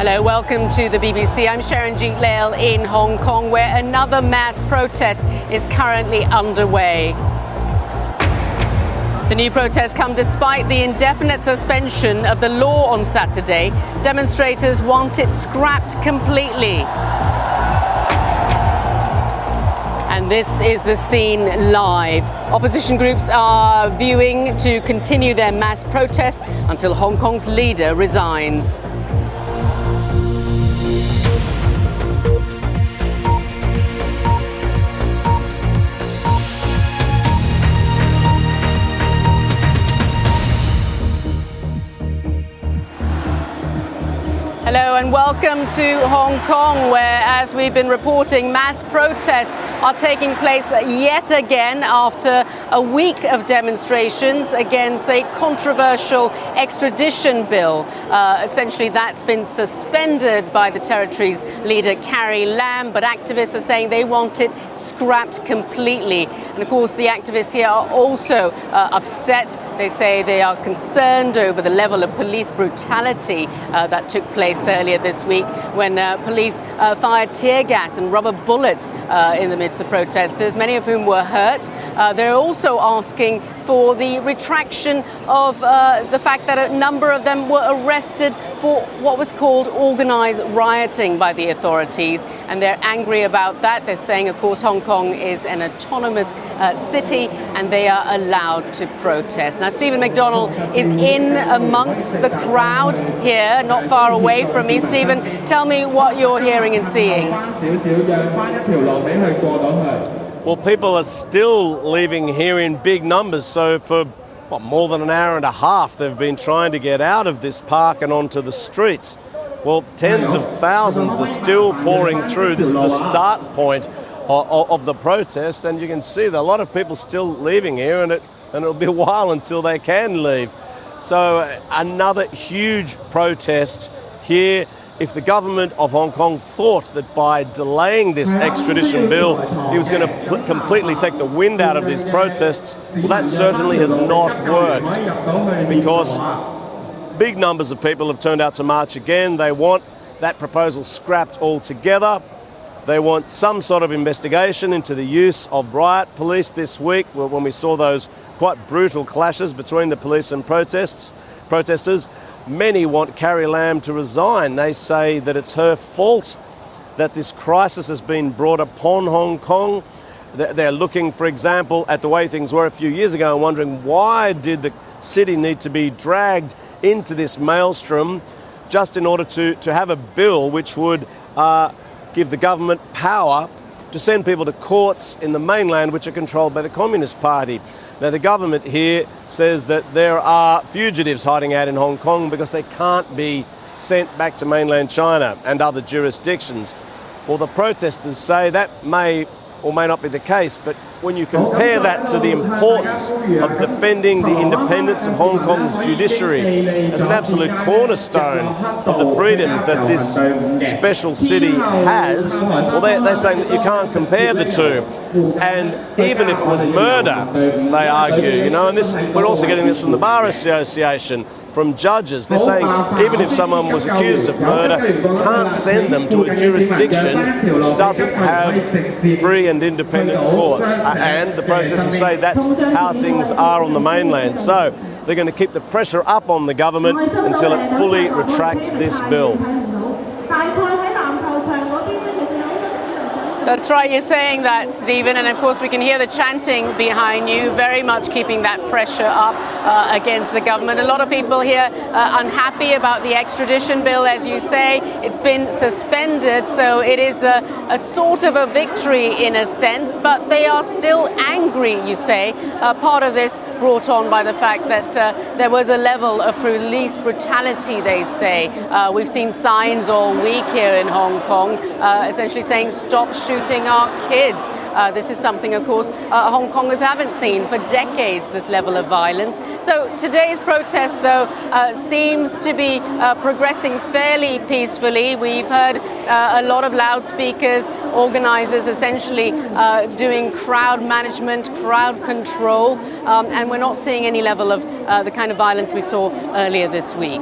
Hello, welcome to the BBC. I'm Sharanjit Leyl in Hong Kong, where another mass protest is currently underway. The new protests come despite the indefinite suspension of the law on Saturday. Demonstrators want it scrapped completely. And this is the scene live. Opposition groups are viewing to continue their mass protest until Hong Kong's leader resigns. Hello and welcome to Hong Kong, where, as we've been reporting, mass protests are taking place yet again after a week of demonstrations against a controversial extradition bill. Essentially, that's been suspended by the territory's leader, Carrie Lam, but activists are saying they want it scrapped completely. And of course, the activists here are also upset. They say they are concerned over the level of police brutality that took place earlier this week when police fired tear gas and rubber bullets in the midst of protesters, many of whom were hurt. They're also asking for the retraction of the fact that a number of them were arrested for what was called organised rioting by the authorities, and they're angry about that. They're saying, of course, Hong Kong is an autonomous city and they are allowed to protest. Now, Stephen McDonald is in amongst the crowd here, not far away from me. Stephen, tell me what you're hearing and seeing. Well, people are still leaving here in big numbers, so for more than an hour and a half they've been trying to get out of this park and onto the streets. Well, tens of thousands are still pouring through. This is the start point of the protest, and you can see that a lot of people still leaving here, and it'll be a while until they can leave. So another huge protest here. If the government of Hong Kong thought that by delaying this extradition bill, he was going to completely take the wind out of these protests, well, that certainly has not worked, because big numbers of people have turned out to march again. They want that proposal scrapped altogether. They want some sort of investigation into the use of riot police this week, when we saw those quite brutal clashes between the police and protesters. Many want Carrie Lam to resign. They say that it's her fault that this crisis has been brought upon Hong Kong. They're looking, for example, at the way things were a few years ago and wondering, why did the city need to be dragged into this maelstrom just in order to have a bill which would give the government power to send people to courts in the mainland which are controlled by the Communist Party. Now, the government here says that there are fugitives hiding out in Hong Kong because they can't be sent back to mainland China and other jurisdictions. Well, the protesters say that may or may not be the case, but when you compare that to the importance of defending the independence of Hong Kong's judiciary as an absolute cornerstone of the freedoms that this special city has, well, they're saying that you can't compare the two. And even if it was murder, they argue, and this, we're also getting this from the Bar Association, from judges. They're saying even if someone was accused of murder, you can't send them to a jurisdiction which doesn't have free and independent courts. And the protesters say that's how things are on the mainland. So they're going to keep the pressure up on the government until it fully retracts this bill. That's right, you're saying that, Stephen, and of course we can hear the chanting behind you, very much keeping that pressure up against the government. A lot of people here unhappy about the extradition bill, as you say. It's been suspended, so it is a sort of a victory in a sense, but they are still angry, you say. Part of this brought on by the fact that there was a level of police brutality, they say. We've seen signs all week here in Hong Kong essentially saying, "Stop shooting our kids." This is something, of course, Hong Kongers haven't seen for decades, this level of violence. So today's protest, though, seems to be progressing fairly peacefully. We've heard a lot of loudspeakers, organisers essentially doing crowd management, crowd control, and we're not seeing any level of the kind of violence we saw earlier this week.